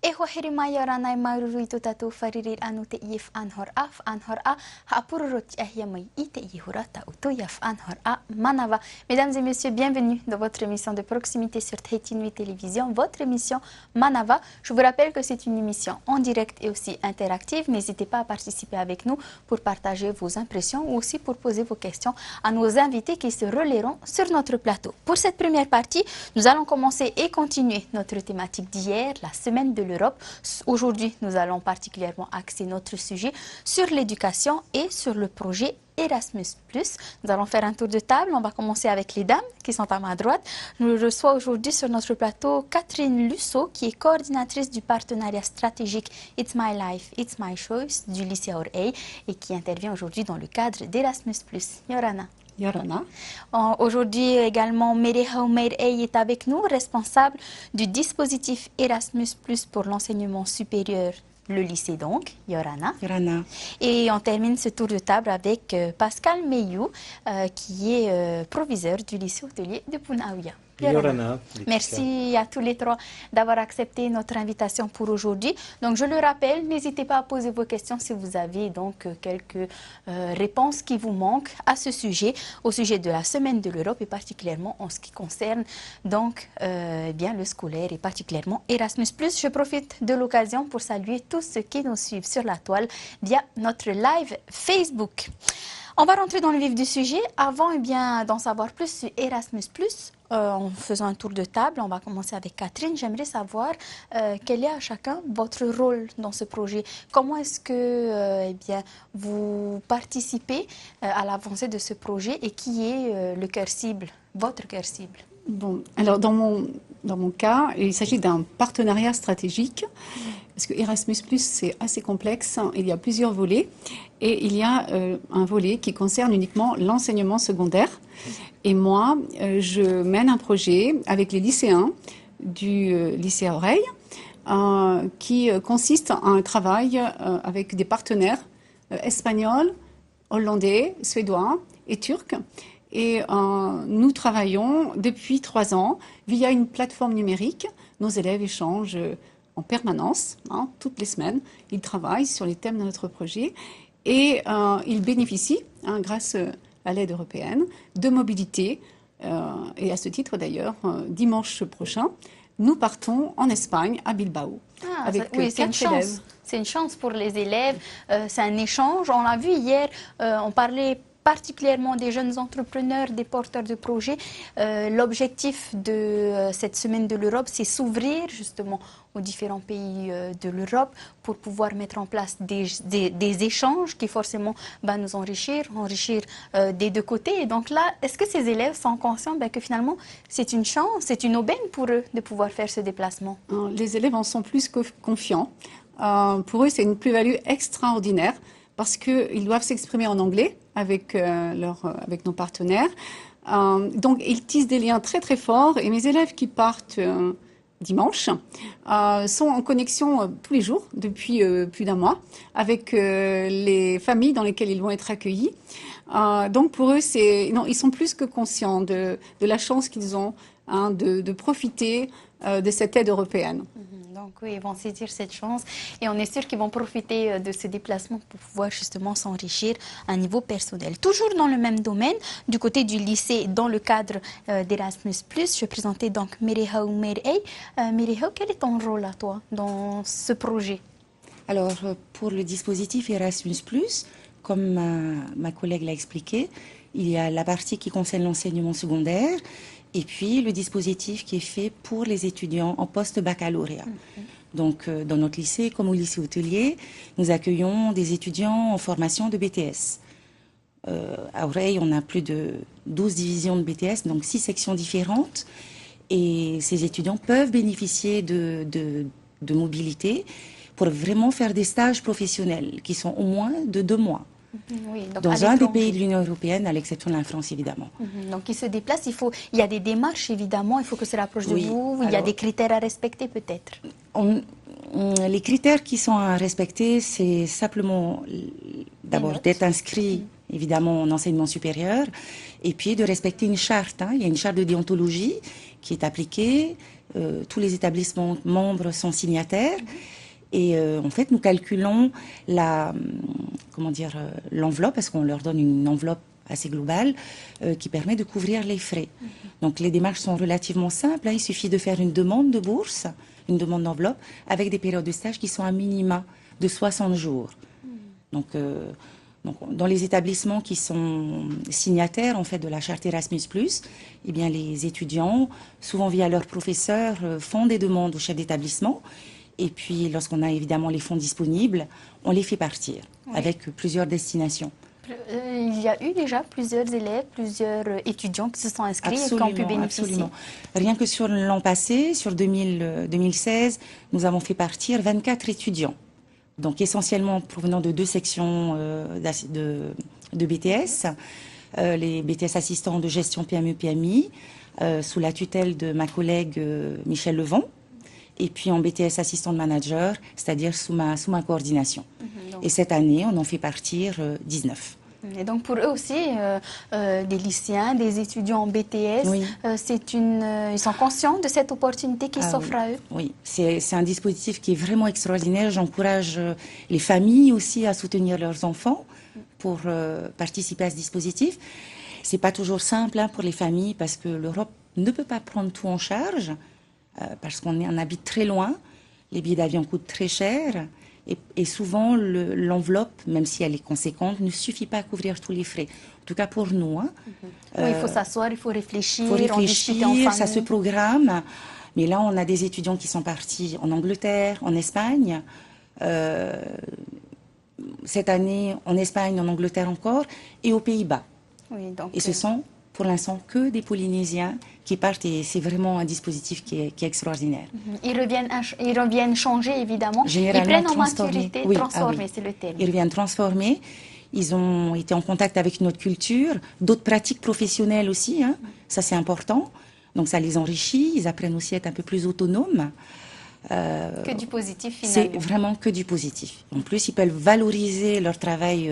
Ehwahirima yorana maruruito tatu faririr anute yif anhor a hapururot ahyamai ite yihurata uto yaf anhor a manava. Mesdames et messieurs, bienvenue dans votre émission de proximité sur Tahiti Nuit Télévision, votre émission Manava. Je vous rappelle que c'est une émission en direct et aussi interactive. N'hésitez pas à participer avec nous pour partager vos impressions ou aussi pour poser vos questions à nos invités qui se relayeront sur notre plateau. Pour cette première partie, nous allons commencer et continuer notre thématique d'hier, la semaine de l'Europe. Aujourd'hui, nous allons particulièrement axer notre sujet sur l'éducation et sur le projet Erasmus+. Nous allons faire un tour de table. On va commencer avec les dames qui sont à ma droite. Je reçois aujourd'hui sur notre plateau Catherine Lusso, qui est coordinatrice du partenariat stratégique It's My Life, It's My Choice du lycée Aurey et qui intervient aujourd'hui dans le cadre d'Erasmus+. Yorana. Yorana. Aujourd'hui également, Merihau Meirei est avec nous, responsable du dispositif Erasmus+, pour l'enseignement supérieur, le lycée donc, Yorana. Yorana. Et on termine ce tour de table avec Pascal Meyou, qui est proviseur du lycée hôtelier de Punaouia. Yorana. Merci à tous les trois d'avoir accepté notre invitation pour aujourd'hui. Donc je le rappelle, n'hésitez pas à poser vos questions si vous avez donc quelques réponses qui vous manquent à ce sujet, au sujet de la semaine de l'Europe et particulièrement en ce qui concerne donc bien le scolaire et particulièrement Erasmus+. Je profite de l'occasion pour saluer tous ceux qui nous suivent sur la toile via notre live Facebook. On va rentrer dans le vif du sujet. Avant d'en savoir plus sur Erasmus+, en faisant un tour de table, on va commencer avec Catherine. J'aimerais savoir quel est à chacun votre rôle dans ce projet. Comment est-ce que vous participez à l'avancée de ce projet et qui est le cœur cible, votre cœur cible? Bon, alors dans mon cas, il s'agit d'un partenariat stratégique, parce que Erasmus+, c'est assez complexe, il y a plusieurs volets, et il y a un volet qui concerne uniquement l'enseignement secondaire. Et moi, je mène un projet avec les lycéens du lycée Aurey, qui consiste en un travail avec des partenaires espagnols, hollandais, suédois et turcs. Et nous travaillons depuis 3 ans via une plateforme numérique. Nos élèves échangent en permanence, toutes les semaines. Ils travaillent sur les thèmes de notre projet et ils bénéficient, grâce à l'aide européenne, de mobilité. Et à ce titre d'ailleurs, dimanche prochain, nous partons en Espagne, à Bilbao, avec oui, c'est une chance. élèves. C'est une chance pour les élèves, c'est un échange. On l'a vu hier, on parlait particulièrement des jeunes entrepreneurs, des porteurs de projets. L'objectif de cette semaine de l'Europe, c'est s'ouvrir justement aux différents pays de l'Europe pour pouvoir mettre en place des échanges qui forcément nous enrichir des deux côtés. Et donc là, est-ce que ces élèves sont conscients que finalement c'est une chance, c'est une aubaine pour eux de pouvoir faire ce déplacement? Les élèves en sont plus que confiants. Pour eux, c'est une plus-value extraordinaire parce qu'ils doivent s'exprimer en anglais avec nos partenaires. Donc, ils tissent des liens très très forts et mes élèves qui partent dimanche sont en connexion tous les jours depuis plus d'1 mois avec les familles dans lesquelles ils vont être accueillis. Donc, pour eux, ils sont plus que conscients de la chance qu'ils ont de profiter de cette aide européenne. Donc oui, ils vont saisir cette chance et on est sûr qu'ils vont profiter de ce déplacement pour pouvoir justement s'enrichir à un niveau personnel. Toujours dans le même domaine, du côté du lycée, dans le cadre d'Erasmus+, je présentais donc Merihau Meirei. Merihau, quel est ton rôle à toi dans ce projet? Alors, pour le dispositif Erasmus+, comme ma collègue l'a expliqué, il y a la partie qui concerne l'enseignement secondaire et puis le dispositif qui est fait pour les étudiants en post-baccalauréat. Donc, dans notre lycée, comme au lycée hôtelier, nous accueillons des étudiants en formation de BTS. À Aurey, on a plus de 12 divisions de BTS, donc 6 sections différentes. Et ces étudiants peuvent bénéficier de mobilité pour vraiment faire des stages professionnels qui sont au moins de 2 mois. Oui, donc dans un des pays de l'Union européenne, à l'exception de la France, évidemment. Donc, ils se déplacent, il y a des démarches, évidemment, il faut que cela approche de vous, il y a des critères à respecter, peut-être? Les critères qui sont à respecter, c'est simplement, d'abord, d'être inscrit, évidemment, en enseignement supérieur, et puis de respecter une charte. Il y a une charte de déontologie qui est appliquée. Tous les établissements membres sont signataires. Et en fait, nous calculons l'enveloppe, parce qu'on leur donne une enveloppe assez globale qui permet de couvrir les frais. Donc les démarches sont relativement simples. Il suffit de faire une demande de bourse, une demande d'enveloppe, avec des périodes de stage qui sont à minima de 60 jours. Donc, dans les établissements qui sont signataires en fait de la charte Erasmus+, eh bien les étudiants, souvent via leurs professeurs, font des demandes au chef d'établissement. Et puis, lorsqu'on a évidemment les fonds disponibles, on les fait partir avec plusieurs destinations. Il y a eu déjà plusieurs élèves, plusieurs étudiants qui se sont inscrits et qui ont pu bénéficier. Absolument. Rien que sur l'an passé, sur 2016, nous avons fait partir 24 étudiants. Donc essentiellement provenant de 2 sections de BTS, les BTS assistants de gestion PME-PMI, sous la tutelle de ma collègue Michel Levon, et puis en BTS assistant de manager, c'est-à-dire sous ma coordination. Et cette année, on en fait partir 19. Et donc pour eux aussi, des lycéens, des étudiants en BTS, ils sont conscients de cette opportunité qui s'offre à eux. Oui, c'est un dispositif qui est vraiment extraordinaire. J'encourage les familles aussi à soutenir leurs enfants pour participer à ce dispositif. C'est pas toujours simple pour les familles parce que l'Europe ne peut pas prendre tout en charge parce qu'on habite très loin. Les billets d'avion coûtent très cher. Et souvent, l'enveloppe, même si elle est conséquente, ne suffit pas à couvrir tous les frais. En tout cas pour nous. Il faut s'asseoir, il faut réfléchir, en discuter en famille. Ça se programme. Mais là, on a des étudiants qui sont partis en Angleterre, en Espagne. Cette année, en Espagne, en Angleterre encore, et aux Pays-Bas. Et ce sont, pour l'instant, que des Polynésiens qui partent et c'est vraiment un dispositif qui est extraordinaire. Ils reviennent changer, évidemment. Généralement, ils prennent en maturité, transformer, c'est le terme. Ils reviennent transformer. Ils ont été en contact avec notre culture, d'autres pratiques professionnelles aussi. Ça, c'est important. Donc, ça les enrichit. Ils apprennent aussi à être un peu plus autonomes. Que du positif, finalement. C'est vraiment que du positif. En plus, ils peuvent valoriser leur travail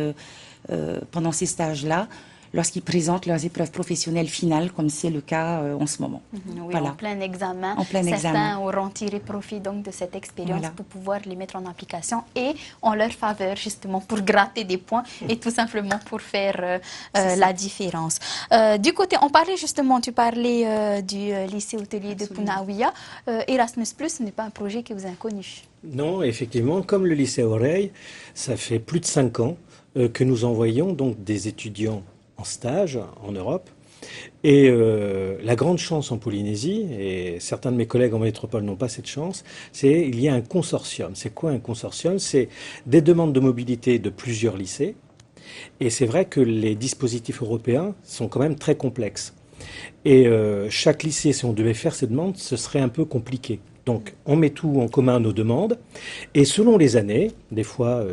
pendant ces stages-là, lorsqu'ils présentent leurs épreuves professionnelles finales, comme c'est le cas en ce moment. En plein examen. Certains auront tiré profit donc de cette expérience pour pouvoir les mettre en application et en leur faveur, justement, pour gratter des points et tout simplement pour faire la différence. Du côté, tu parlais du lycée hôtelier de Punaouia. Erasmus+, ce n'est pas un projet qui vous est inconnu. Non, effectivement, comme le lycée Oreille, ça fait plus de 5 ans que nous envoyons donc des étudiants en stage en Europe. Et la grande chance en Polynésie, et certains de mes collègues en métropole n'ont pas cette chance, c'est qu'il y a un consortium. C'est quoi un consortium? C'est des demandes de mobilité de plusieurs lycées. Et c'est vrai que les dispositifs européens sont quand même très complexes. Et chaque lycée, si on devait faire ces demandes, ce serait un peu compliqué. Donc, on met tout en commun, nos demandes, et selon les années, des fois,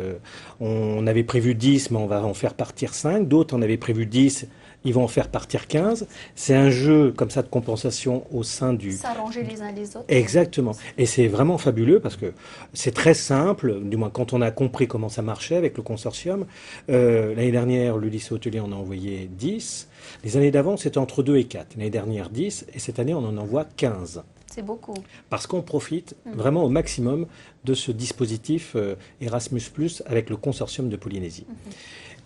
on avait prévu 10, mais on va en faire partir 5, d'autres en avaient prévu 10, ils vont en faire partir 15. C'est un jeu, comme ça, de compensation au sein du... S'arranger les uns les autres. Exactement. Et c'est vraiment fabuleux, parce que c'est très simple, du moins quand on a compris comment ça marchait avec le consortium. L'année dernière, le lycée hôtelier en a envoyé 10. Les années d'avant, c'était entre 2 et 4. L'année dernière, 10, et cette année, on en envoie 15. C'est beaucoup. Parce qu'on profite vraiment au maximum de ce dispositif Erasmus+, avec le consortium de Polynésie.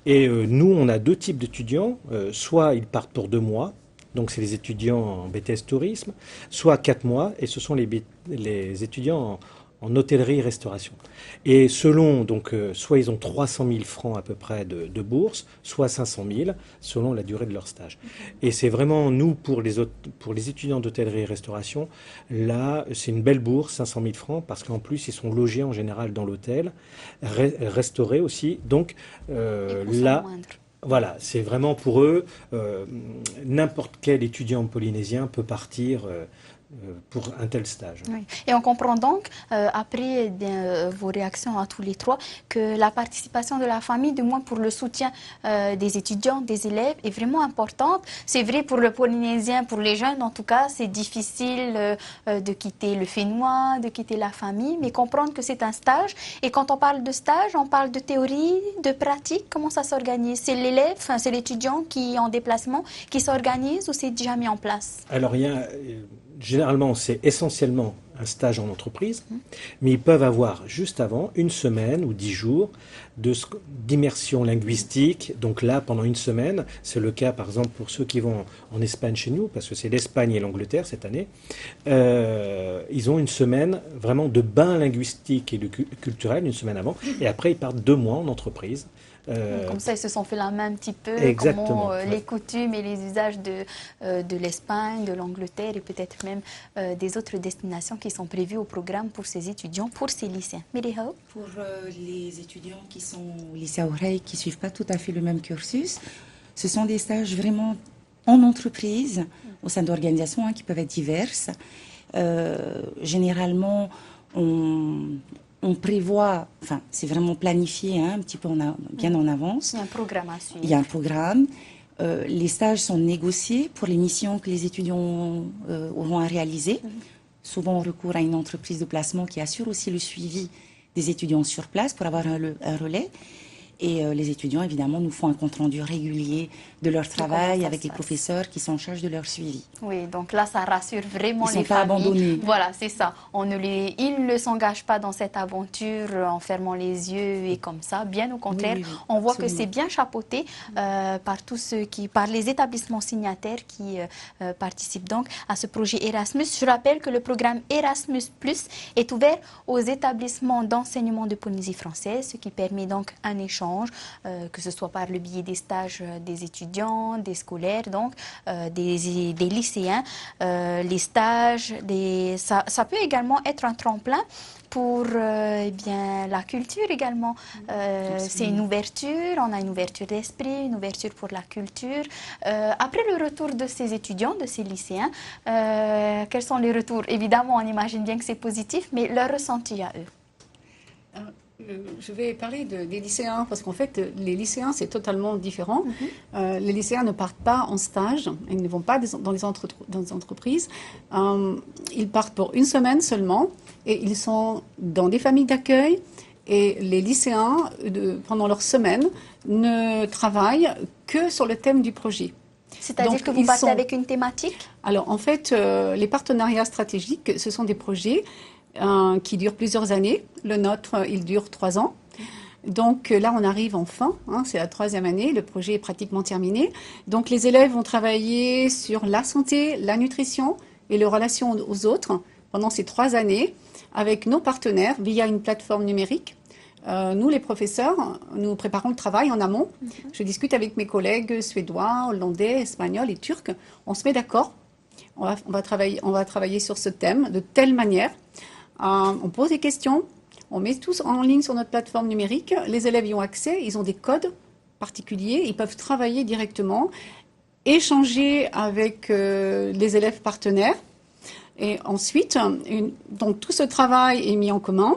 Et nous, on a 2 types d'étudiants. Soit ils partent pour 2 mois, donc c'est les étudiants en BTS Tourisme, soit 4 mois, et ce sont les étudiants en hôtellerie-restauration. Et selon, donc, soit ils ont 300 000 francs à peu près de bourse, soit 500 000, selon la durée de leur stage. Et c'est vraiment, nous, pour les étudiants d'hôtellerie-restauration, là, c'est une belle bourse, 500 000 francs, parce qu'en plus, ils sont logés en général dans l'hôtel, restaurés aussi. Donc, là... Voilà, c'est vraiment pour eux, n'importe quel étudiant polynésien peut partir pour un tel stage. Oui. Et on comprend donc, après vos réactions à tous les 3, que la participation de la famille, du moins pour le soutien des étudiants, des élèves, est vraiment importante. C'est vrai pour le Polynésien, pour les jeunes en tout cas, c'est difficile de quitter le Fénois, de quitter la famille, mais comprendre que c'est un stage. Et quand on parle de stage, on parle de théorie, de pratique, comment ça s'organise? C'est l'élève, c'est l'étudiant qui est en déplacement, qui s'organise ou c'est déjà mis en place? Alors, il y a généralement, c'est essentiellement un stage en entreprise, mais ils peuvent avoir juste avant une semaine ou 10 jours d'immersion linguistique. Donc là, pendant une semaine, c'est le cas par exemple pour ceux qui vont en Espagne chez nous, parce que c'est l'Espagne et l'Angleterre cette année. Ils ont une semaine vraiment de bain linguistique et culturel, une semaine avant, et après ils partent 2 mois en entreprise. Comme ça, ils se sont fait la main un petit peu, Exactement, comment ouais. les coutumes et les usages de l'Espagne, de l'Angleterre et peut-être même des autres destinations qui sont prévues au programme pour ces étudiants, pour ces lycéens. Mirihao? Pour les étudiants qui sont au lycée Aurey, qui ne suivent pas tout à fait le même cursus, ce sont des stages vraiment en entreprise, au sein d'organisations qui peuvent être diverses. Généralement, on prévoit, enfin, c'est vraiment planifié un petit peu bien en avance. Il y a un programme à suivre. Il y a un programme. Les stages sont négociés pour les missions que les étudiants auront à réaliser. Souvent, on recourt à une entreprise de placement qui assure aussi le suivi des étudiants sur place pour avoir un relais. Et les étudiants, évidemment, nous font un compte-rendu régulier de leur travail avec les professeurs qui sont en charge de leur suivi. Oui, donc là, ça rassure vraiment Ils les sont pas familles. abandonnés. Voilà, c'est ça. Ils ne s'engagent pas dans cette aventure en fermant les yeux et comme ça. Bien au contraire, Oui, oui, on voit absolument. que c'est bien chapeauté par les établissements signataires qui participent donc à ce projet Erasmus. Je rappelle que le programme Erasmus+ est ouvert aux établissements d'enseignement de Polynésie française, ce qui permet donc un échange, que ce soit par le biais des stages des étudiants, des scolaires, donc des lycéens, les stages, ça peut également être un tremplin pour bien, la culture également. C'est une ouverture, on a une ouverture d'esprit, une ouverture pour la culture. Après le retour de ces étudiants, de ces lycéens, quels sont les retours? Évidemment, on imagine bien que c'est positif, mais leur ressenti à eux. Je vais parler des lycéens, parce qu'en fait, les lycéens, c'est totalement différent. Les lycéens ne partent pas en stage, ils ne vont pas dans les entreprises. Ils partent pour une semaine seulement, et ils sont dans des familles d'accueil. Et les lycéens, pendant leur semaine, ne travaillent que sur le thème du projet. C'est-à-dire Donc, que vous partez avec une thématique? Alors, en fait, les partenariats stratégiques, ce sont des projets qui dure plusieurs années. Le nôtre, il dure 3 ans. Donc là, on arrive en fin, c'est la 3e année, le projet est pratiquement terminé. Donc les élèves vont travailler sur la santé, la nutrition et les relations aux autres pendant ces 3 années avec nos partenaires via une plateforme numérique. Nous, les professeurs, nous préparons le travail en amont. Je discute avec mes collègues suédois, hollandais, espagnols et turcs. On se met d'accord. On va travailler sur ce thème de telle manière. On pose des questions, on met tout en ligne sur notre plateforme numérique. Les élèves y ont accès, ils ont des codes particuliers, ils peuvent travailler directement, échanger avec les élèves partenaires. Et ensuite, donc tout ce travail est mis en commun.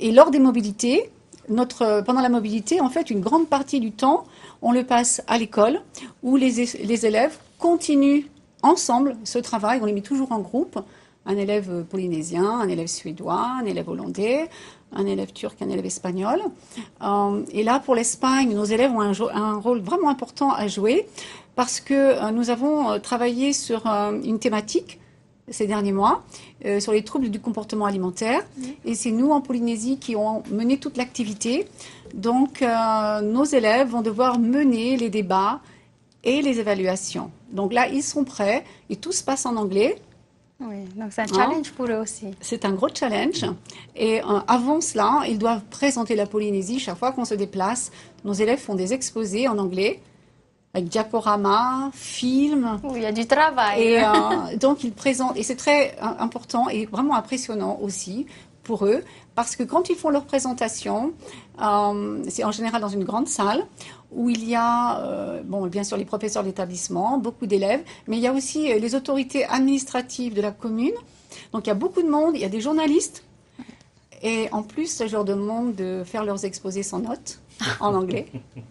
Et lors des mobilités, pendant la mobilité, en fait, une grande partie du temps, on le passe à l'école, où les élèves continuent ensemble ce travail. On les met toujours en groupe. Un élève polynésien, un élève suédois, un élève hollandais, un élève turc, un élève espagnol. Et là, pour l'Espagne, nos élèves ont un rôle vraiment important à jouer parce que nous avons travaillé sur une thématique ces derniers mois, sur les troubles du comportement alimentaire. Et c'est nous, en Polynésie, qui ont mené toute l'activité. Donc, nos élèves vont devoir mener les débats et les évaluations. Donc là, ils sont prêts et tout se passe en anglais. Oui, donc c'est un challenge pour eux aussi. C'est un gros challenge. Et avant cela, ils doivent présenter la Polynésie chaque fois qu'on se déplace. Nos élèves font des exposés en anglais, avec diaporama, films. Oui, il y a du travail. Et donc, ils présentent. Et c'est très important et vraiment impressionnant aussi pour eux, parce que quand ils font leur présentation, c'est en général dans une grande salle où il y a, bien sûr, les professeurs de l'établissement, beaucoup d'élèves, mais il y a aussi les autorités administratives de la commune. Donc, il y a beaucoup de monde, il y a des journalistes. Et en plus, je leur demande de faire leurs exposés sans notes, en anglais.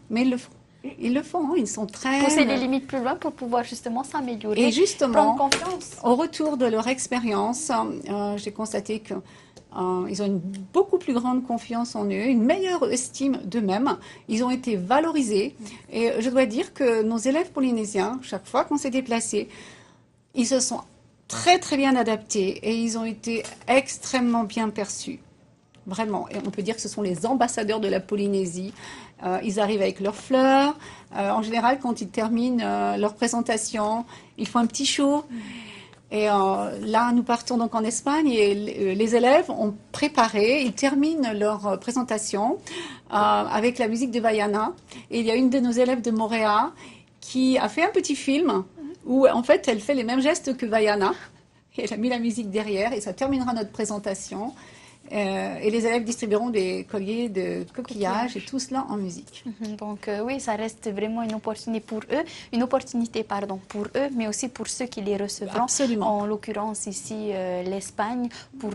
Mais ils le font. Ils le font, ils sont très... Pousser les limites plus loin pour pouvoir justement s'améliorer. Et justement, prendre confiance. Au retour de leur expérience, j'ai constaté que ils ont une beaucoup plus grande confiance en eux, une meilleure estime d'eux-mêmes. Ils ont été valorisés. Et je dois dire que nos élèves polynésiens, chaque fois qu'on s'est déplacé, ils se sont très très bien adaptés et ils ont été extrêmement bien perçus. Vraiment. Et on peut dire que ce sont les ambassadeurs de la Polynésie. Ils arrivent avec leurs fleurs. En général, quand ils terminent leur présentation, ils font un petit show. Et là, nous partons donc en Espagne et les élèves ont préparé, ils terminent leur présentation avec la musique de Vaiana. Et il y a une de nos élèves de Moréa qui a fait un petit film où en fait elle fait les mêmes gestes que Vaiana. Et elle a mis la musique derrière et ça terminera notre présentation. Et les élèves distribueront des colliers de coquillages et tout cela en musique. Donc oui, ça reste vraiment une opportunité pour eux, mais aussi pour ceux qui les recevront. Absolument. En l'occurrence ici l'Espagne, pour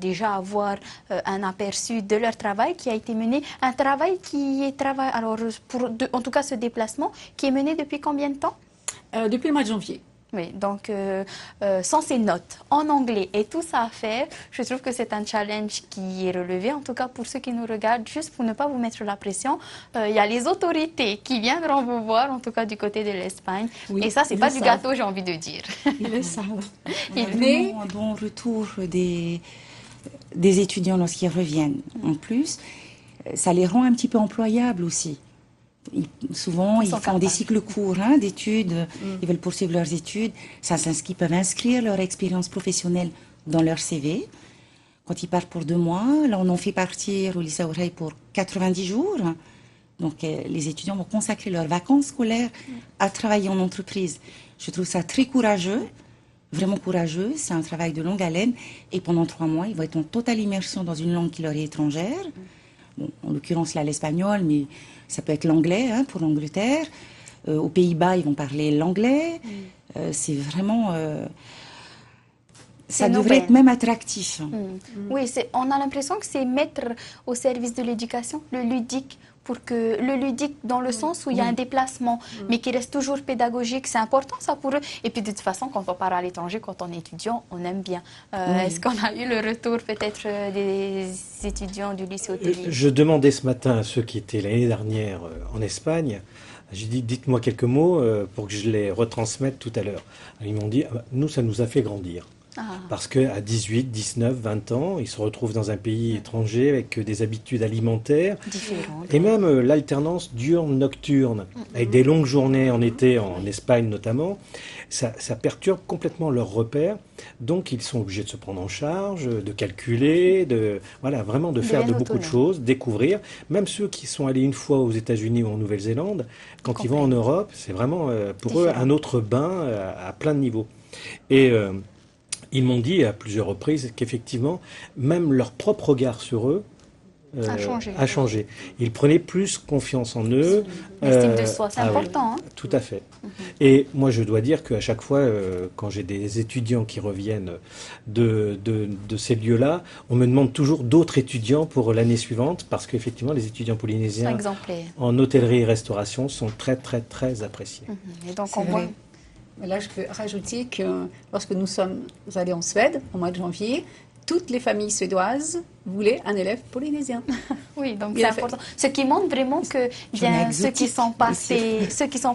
déjà avoir un aperçu de leur travail qui a été mené, un travail qui est en tout cas ce déplacement qui est mené depuis combien de temps? Depuis le mois de janvier. Oui, donc sans ces notes en anglais et tout ça à faire, je trouve que c'est un challenge qui est relevé, en tout cas pour ceux qui nous regardent, juste pour ne pas vous mettre la pression. Il y a les autorités qui viendront vous voir, en tout cas du côté de l'Espagne. Oui, et ça, c'est pas du gâteau, j'ai envie de dire. Ils le savent. On a vraiment un bon retour des étudiants lorsqu'ils reviennent. En plus, ça les rend un petit peu employables aussi. Souvent, ils font des cycles courts d'études, ils veulent poursuivre leurs études. Ils peuvent inscrire leur expérience professionnelle dans leur CV. Quand ils partent pour 2 mois, là, on en fait partir au lycée Oreille pour 90 jours. Donc, les étudiants vont consacrer leurs vacances scolaires à travailler en entreprise. Je trouve ça très courageux, vraiment courageux. C'est un travail de longue haleine. Et pendant 3 mois, ils vont être en totale immersion dans une langue qui leur est étrangère. Bon, en l'occurrence, là, l'espagnol, mais ça peut être l'anglais pour l'Angleterre. Aux Pays-Bas, ils vont parler l'anglais. C'est vraiment... ça devrait être même attractif. Oui, on a l'impression que c'est mettre au service de l'éducation, le ludique, dans le sens où il y a un déplacement, mais qui reste toujours pédagogique. C'est important ça pour eux. Et puis de toute façon, quand on part à l'étranger, quand on est étudiant, on aime bien. Est-ce qu'on a eu le retour peut-être des étudiants du lycée hôtelier? Je demandais ce matin à ceux qui étaient l'année dernière en Espagne, j'ai dit dites-moi quelques mots pour que je les retransmette tout à l'heure. Ils m'ont dit nous ça nous a fait grandir. Parce qu'à 18, 19, 20 ans, ils se retrouvent dans un pays étranger avec des habitudes alimentaires. Différentes. Et même l'alternance diurne-nocturne, avec des longues journées en été, en Espagne notamment, ça perturbe complètement leurs repères. Donc ils sont obligés de se prendre en charge, de calculer, vraiment de faire beaucoup de choses, découvrir. Même ceux qui sont allés une fois aux États-Unis ou en Nouvelle-Zélande, quand ils vont en Europe, c'est vraiment pour eux un autre bain à plein de niveaux. Et... ils m'ont dit à plusieurs reprises qu'effectivement, même leur propre regard sur eux a changé. Ils prenaient plus confiance en eux. L'estime de soi, c'est important. Tout à fait. Et moi, je dois dire qu'à chaque fois, quand j'ai des étudiants qui reviennent de ces lieux-là, on me demande toujours d'autres étudiants pour l'année suivante, parce qu'effectivement, les étudiants polynésiens en hôtellerie et restauration sont très, très, très appréciés. Et donc, on voit... Là, je peux rajouter que lorsque nous sommes allés en Suède, au mois de janvier, toutes les familles suédoises voulaient un élève polynésien. Oui, donc c'est important. Ce qui montre vraiment que ceux qui sont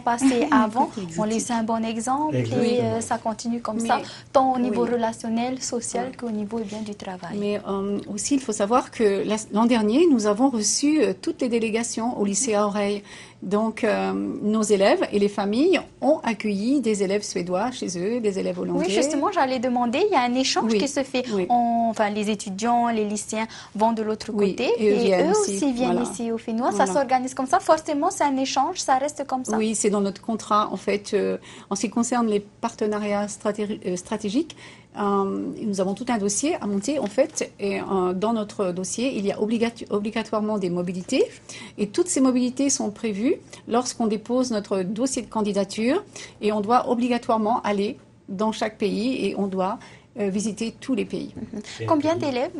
passés avant ont laissé un bon exemple et ça continue comme ça, tant au niveau relationnel, social qu'au niveau du travail. Mais aussi, il faut savoir que l'an dernier, nous avons reçu toutes les délégations au lycée à Oreille. Donc, nos élèves et les familles ont accueilli des élèves suédois chez eux, des élèves hollandais. Oui, justement, j'allais demander, il y a un échange qui se fait. Enfin, les étudiants, les lycéens vont de l'autre côté et eux aussi viennent ici au Fénois. Ça s'organise comme ça. Forcément, c'est un échange, ça reste comme ça. Oui, c'est dans notre contrat. En fait, en ce qui concerne les partenariats stratégiques, nous avons tout un dossier à monter, en fait, et dans notre dossier, il y a obligatoirement des mobilités, et toutes ces mobilités sont prévues lorsqu'on dépose notre dossier de candidature, et on doit obligatoirement aller dans chaque pays, et on doit visiter tous les pays. Combien d'élèves,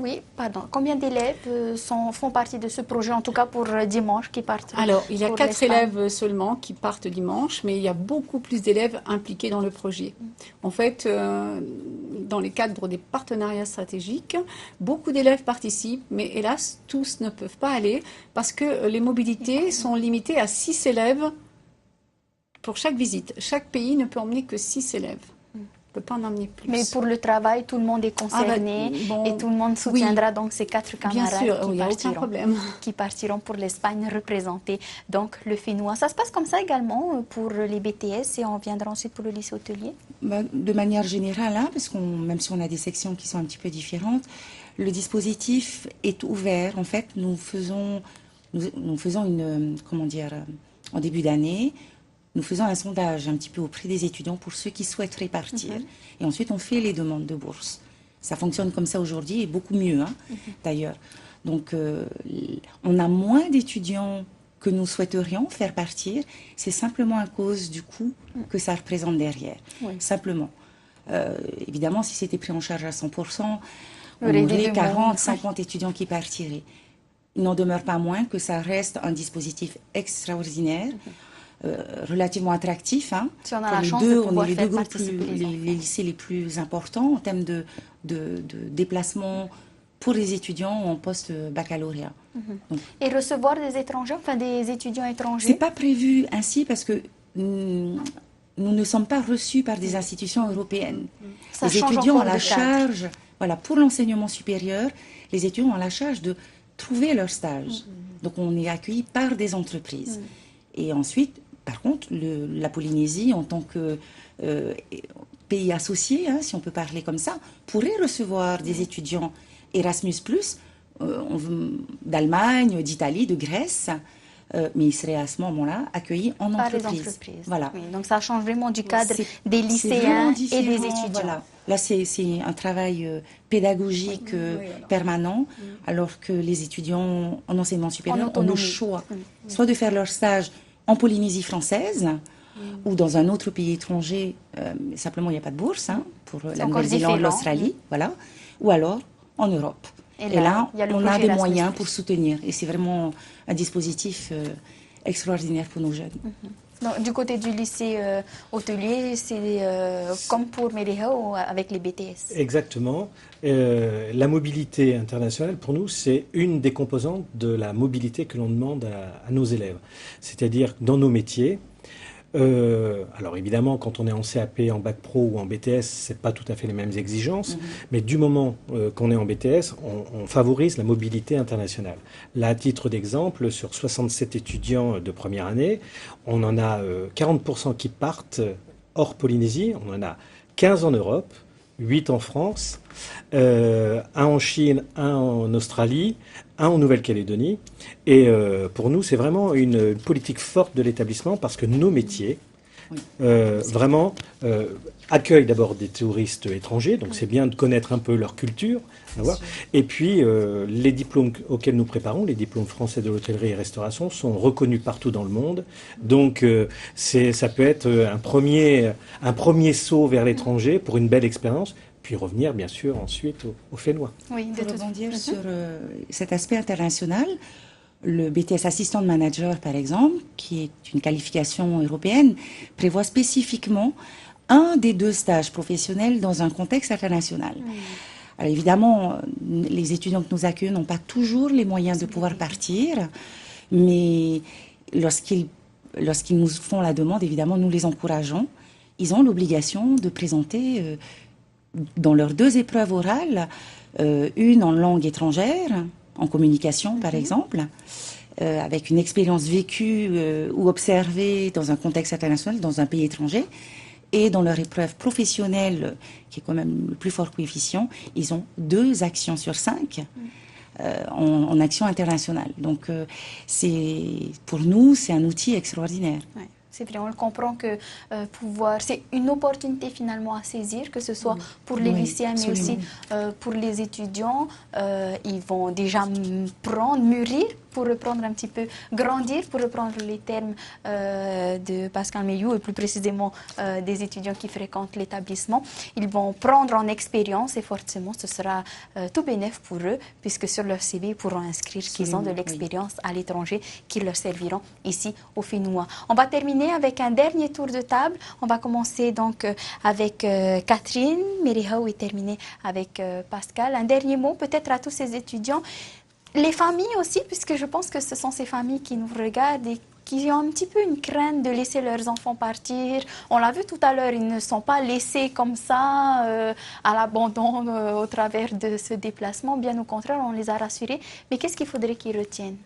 combien d'élèves font partie de ce projet, en tout cas pour dimanche, qui partent? Alors, il y a 4 élèves seulement qui partent dimanche, mais il y a beaucoup plus d'élèves impliqués dans le projet. En fait, dans les cadres des partenariats stratégiques, beaucoup d'élèves participent, mais hélas, tous ne peuvent pas aller parce que les mobilités sont limitées à 6 élèves pour chaque visite. Chaque pays ne peut emmener que 6 élèves. ne peut pas en emmener plus. Mais pour le travail, tout le monde est concerné bon, et tout le monde soutiendra donc ces 4 bien camarades sûr, il n'y a aucun problème. qui partiront pour l'Espagne représenter donc le Fénois. Ça se passe comme ça également pour les BTS et on viendra ensuite pour le lycée hôtelier? De manière générale, hein, parce même si on a des sections qui sont un petit peu différentes, le dispositif est ouvert. En fait, nous faisons une, comment dire, en début d'année, nous faisons un sondage un petit peu auprès des étudiants pour ceux qui souhaiteraient partir. Et ensuite, on fait les demandes de bourse. Ça fonctionne comme ça aujourd'hui et beaucoup mieux, hein, d'ailleurs. Donc, on a moins d'étudiants que nous souhaiterions faire partir. C'est simplement à cause du coût que ça représente derrière. Oui. Simplement. Évidemment, si c'était pris en charge à 100%, on aurait 40, 50 étudiants qui partiraient. Il n'en demeure pas moins que ça reste un dispositif extraordinaire. Relativement attractif. Hein. Si on a la chance de pouvoir faire participer les lycées les plus importants en termes de déplacement pour les étudiants en post-baccalauréat. Et recevoir des étrangers, enfin des étudiants étrangers? C'est pas prévu ainsi parce que nous ne sommes pas reçus par des institutions européennes. Ça les étudiants ont la charge, voilà, pour l'enseignement supérieur, les étudiants ont la charge de trouver leur stage. Donc on est accueillis par des entreprises. Et ensuite, par contre, la Polynésie, en tant que pays associé, hein, si on peut parler comme ça, pourrait recevoir des étudiants Erasmus+, d'Allemagne, d'Italie, de Grèce, mais ils seraient à ce moment-là accueillis en entreprise. Voilà. Oui, donc ça change vraiment du cadre des lycéens et des étudiants. Voilà. Là, c'est un travail pédagogique permanent, alors que les étudiants en enseignement supérieur ont le choix, soit de faire leur stage en Polynésie française ou dans un autre pays étranger, simplement il n'y a pas de bourse, hein, pour la Nouvelle-Zélande, l'Australie, voilà, ou alors en Europe. Et là on a des moyens pour soutenir. Et c'est vraiment un dispositif extraordinaire pour nos jeunes. Donc, du côté du lycée hôtelier, c'est comme pour Merihau avec les BTS. Exactement. La mobilité internationale, pour nous, c'est une des composantes de la mobilité que l'on demande à nos élèves. C'est-à-dire dans nos métiers. Alors évidemment, quand on est en CAP, en bac pro ou en BTS, c'est pas tout à fait les mêmes exigences, mais du moment qu'on est en BTS, on favorise la mobilité internationale. Là, à titre d'exemple, sur 67 étudiants de première année, on en a 40% qui partent hors Polynésie, on en a 15 en Europe, 8 en France, un en Chine, un en Australie, un en Nouvelle-Calédonie. Et pour nous, c'est vraiment une politique forte de l'établissement parce que nos métiers, vraiment, accueillent d'abord des touristes étrangers, donc c'est bien de connaître un peu leur culture. Et puis, les diplômes auxquels nous préparons, les diplômes français de l'hôtellerie et restauration, sont reconnus partout dans le monde. Donc, ça peut être un premier saut vers l'étranger pour une belle expérience, puis revenir, bien sûr, ensuite au Fénois. Oui, de rebondir sur cet aspect international. Le BTS Assistant Manager, par exemple, qui est une qualification européenne, prévoit spécifiquement un des 2 stages professionnels dans un contexte international. Alors évidemment, les étudiants que nous accueillons n'ont pas toujours les moyens de pouvoir partir, mais lorsqu'ils nous font la demande, évidemment, nous les encourageons. Ils ont l'obligation de présenter dans leurs 2 épreuves orales, une en langue étrangère, en communication par exemple, avec une expérience vécue ou observée dans un contexte international, dans un pays étranger, et dans leur épreuve professionnelle, qui est quand même le plus fort coefficient, ils ont 2 actions sur 5 en action internationale. Donc pour nous, c'est un outil extraordinaire. Ouais. C'est vrai, on le comprend que c'est une opportunité finalement à saisir, que ce soit pour les lycéens, mais aussi pour les étudiants. Ils vont déjà mûrir, pour reprendre un petit peu, grandir, pour reprendre les termes de Pascal Meilloux, et plus précisément des étudiants qui fréquentent l'établissement. Ils vont prendre en expérience et forcément ce sera tout bénéf pour eux, puisque sur leur CV, ils pourront inscrire qu'ils ont de l'expérience à l'étranger qui leur serviront ici au Fénois. On va terminer avec un dernier tour de table. On va commencer donc avec Catherine Merihau et terminer avec Pascal. Un dernier mot peut-être à tous ces étudiants. Les familles aussi, puisque je pense que ce sont ces familles qui nous regardent et qui ont un petit peu une crainte de laisser leurs enfants partir. On l'a vu tout à l'heure, ils ne sont pas laissés comme ça à l'abandon au travers de ce déplacement. Bien au contraire, on les a rassurés. Mais qu'est-ce qu'il faudrait qu'ils retiennent?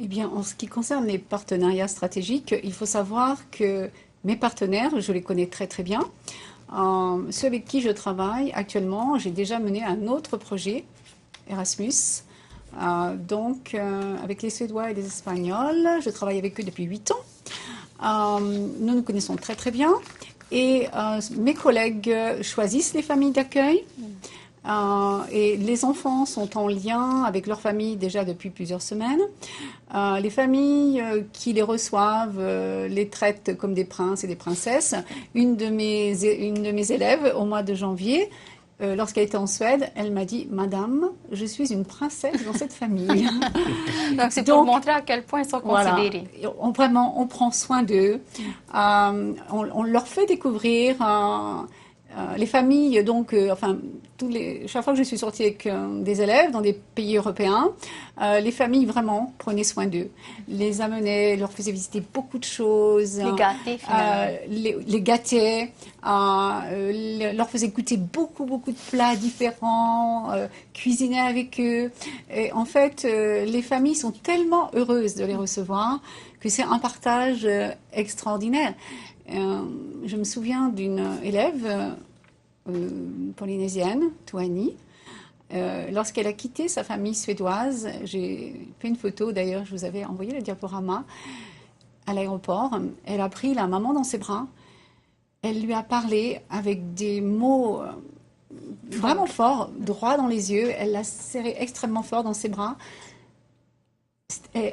Eh bien, en ce qui concerne les partenariats stratégiques, il faut savoir que mes partenaires, je les connais très très bien. Ceux avec qui je travaille actuellement, j'ai déjà mené un autre projet, Erasmus. Avec les Suédois et les Espagnols, je travaille avec eux depuis 8 ans. Nous nous connaissons très très bien. Et mes collègues choisissent les familles d'accueil. Et les enfants sont en lien avec leur famille déjà depuis plusieurs semaines. Les familles qui les reçoivent les traitent comme des princes et des princesses. Une de mes élèves, au mois de janvier, lorsqu'elle était en Suède, elle m'a dit « Madame, je suis une princesse dans cette famille. » Donc c'est pour montrer à quel point ils sont considérés. Vraiment, on prend soin d'eux. On leur fait découvrir... les familles, chaque fois que je suis sortie avec des élèves dans des pays européens, les familles vraiment prenaient soin d'eux, les amenaient, leur faisaient visiter beaucoup de choses, les gâtaient finalement, les gâtaient, leur faisaient goûter beaucoup de plats différents, cuisinaient avec eux. Et en fait, les familles sont tellement heureuses de les recevoir que c'est un partage extraordinaire. Je me souviens d'une élève polynésienne, Tuani. Lorsqu'elle a quitté sa famille suédoise, j'ai fait une photo, d'ailleurs, je vous avais envoyé le diaporama à l'aéroport. Elle a pris la maman dans ses bras. Elle lui a parlé avec des mots vraiment forts, droit dans les yeux. Elle l'a serré extrêmement fort dans ses bras.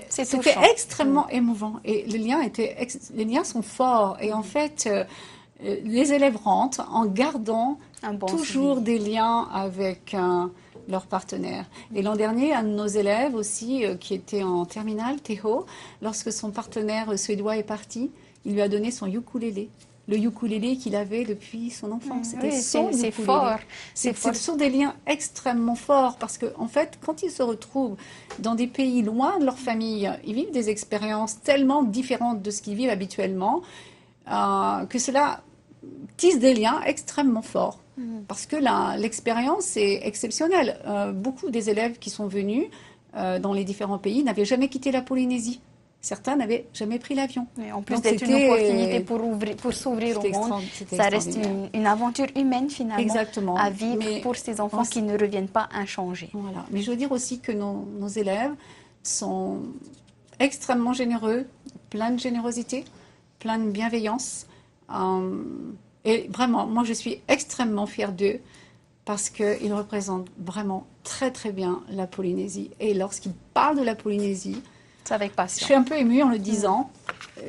C'était extrêmement émouvant et les liens sont forts et en fait les élèves rentrent en gardant toujours des liens avec leurs partenaires. Et l'an dernier, un de nos élèves aussi qui était en terminale, Théo, lorsque son partenaire suédois est parti, il lui a donné son ukulélé. Le ukulélé qu'il avait depuis son enfance. C'était son ukulélé. C'est fort. Ce sont des liens extrêmement forts parce que, en fait, quand ils se retrouvent dans des pays loin de leur famille, ils vivent des expériences tellement différentes de ce qu'ils vivent habituellement que cela tisse des liens extrêmement forts. Parce que l'expérience est exceptionnelle. Beaucoup des élèves qui sont venus dans les différents pays n'avaient jamais quitté la Polynésie. Certains n'avaient jamais pris l'avion. En plus d'être une opportunité pour s'ouvrir au monde, ça reste une aventure humaine finalement à vivre pour ces enfants qui ne reviennent pas inchangés. Voilà. Mais je veux dire aussi que nos élèves sont extrêmement généreux, plein de générosité, plein de bienveillance. Et vraiment, moi je suis extrêmement fière d'eux parce qu'ils représentent vraiment très très bien la Polynésie. Et lorsqu'ils parlent de la Polynésie, c'est avec passion. Je suis un peu émue en le disant.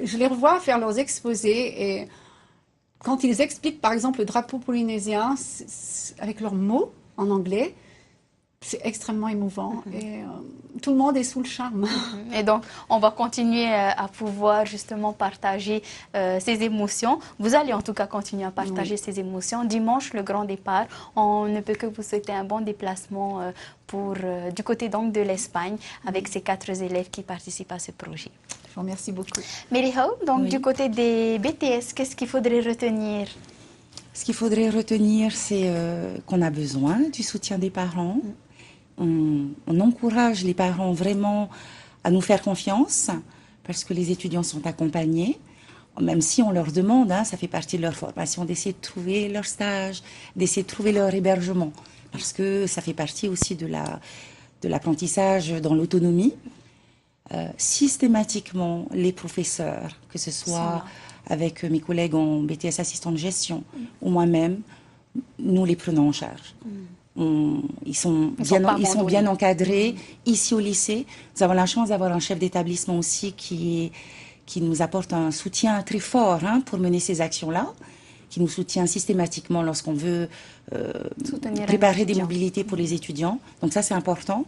Je les revois faire leurs exposés et quand ils expliquent par exemple le drapeau polynésien avec leurs mots en anglais, c'est extrêmement émouvant et tout le monde est sous le charme. Et donc, on va continuer à pouvoir justement partager ces émotions. Vous allez en tout cas continuer à partager ces émotions. Dimanche, le grand départ, on ne peut que vous souhaiter un bon déplacement du côté donc de l'Espagne avec ces 4 élèves qui participent à ce projet. Je vous remercie beaucoup. Mary Hope, donc du côté des BTS, qu'est-ce qu'il faudrait retenir? Ce qu'il faudrait retenir, c'est qu'on a besoin du soutien des parents. On encourage les parents vraiment à nous faire confiance parce que les étudiants sont accompagnés, même si on leur demande, ça fait partie de leur formation, d'essayer de trouver leur stage, d'essayer de trouver leur hébergement, parce que ça fait partie aussi de l'apprentissage dans l'autonomie. Systématiquement, les professeurs, que ce soit avec mes collègues en BTS assistant de gestion ou moi-même, nous les prenons en charge. Ils sont bien encadrés. Ici au lycée, nous avons la chance d'avoir un chef d'établissement aussi qui nous apporte un soutien très fort pour mener ces actions-là, qui nous soutient systématiquement lorsqu'on veut préparer des mobilités pour les étudiants. Donc ça, c'est important.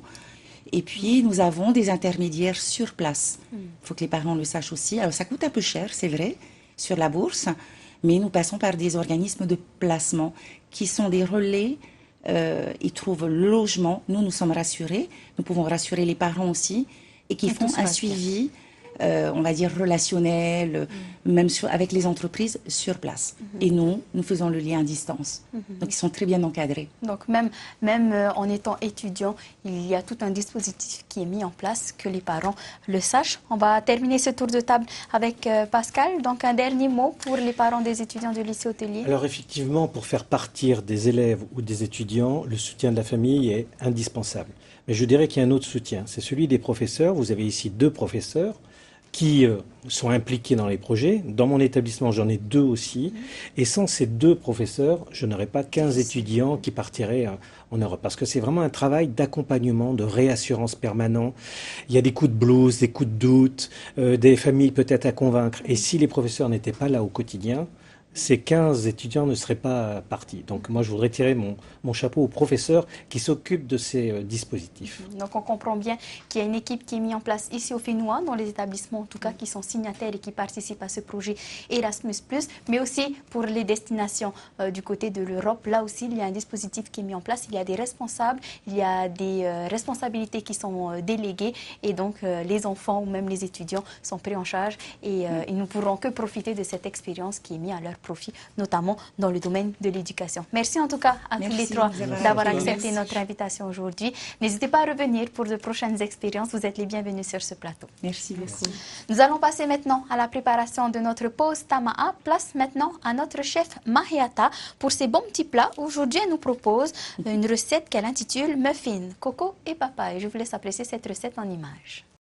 Et puis, nous avons des intermédiaires sur place. Il faut que les parents le sachent aussi. Alors, ça coûte un peu cher, c'est vrai, sur la bourse, mais nous passons par des organismes de placement qui sont des relais. Ils trouvent le logement. Nous sommes rassurés. Nous pouvons rassurer les parents aussi et qui font un suivi on va dire, relationnel, même avec les entreprises sur place. Et nous faisons le lien à distance. Donc, ils sont très bien encadrés. Donc, même en étant étudiant, il y a tout un dispositif qui est mis en place, que les parents le sachent. On va terminer ce tour de table avec Pascal. Donc, un dernier mot pour les parents des étudiants du lycée hôtelier. Alors, effectivement, pour faire partir des élèves ou des étudiants, le soutien de la famille est indispensable. Mais je dirais qu'il y a un autre soutien, c'est celui des professeurs. Vous avez ici 2 professeurs qui sont impliqués dans les projets. Dans mon établissement, j'en ai 2 aussi. Et sans ces 2 professeurs, je n'aurais pas 15 étudiants qui partiraient en Europe. Parce que c'est vraiment un travail d'accompagnement, de réassurance permanent. Il y a des coups de blues, des coups de doute, des familles peut-être à convaincre. Et si les professeurs n'étaient pas là au quotidien, ces 15 étudiants ne seraient pas partis. Donc moi, je voudrais tirer mon chapeau aux professeurs qui s'occupent de ces dispositifs. Donc on comprend bien qu'il y a une équipe qui est mise en place ici au Fénois, dans les établissements en tout cas qui sont signataires et qui participent à ce projet Erasmus+, mais aussi pour les destinations du côté de l'Europe. Là aussi, il y a un dispositif qui est mis en place. Il y a des responsables, il y a des responsabilités qui sont déléguées et donc les enfants ou même les étudiants sont pris en charge et ils ne pourront que profiter de cette expérience qui est mise à leur profit, notamment dans le domaine de l'éducation. Merci en tout cas à tous les 3 d'avoir accepté notre invitation aujourd'hui. N'hésitez pas à revenir pour de prochaines expériences. Vous êtes les bienvenus sur ce plateau. Merci beaucoup. Nous allons passer maintenant à la préparation de notre pause Tama'a. Place maintenant à notre chef Mahiata pour ses bons petits plats. Aujourd'hui, elle nous propose une recette qu'elle intitule Muffin, coco et papaye. Je vous laisse apprécier cette recette en images.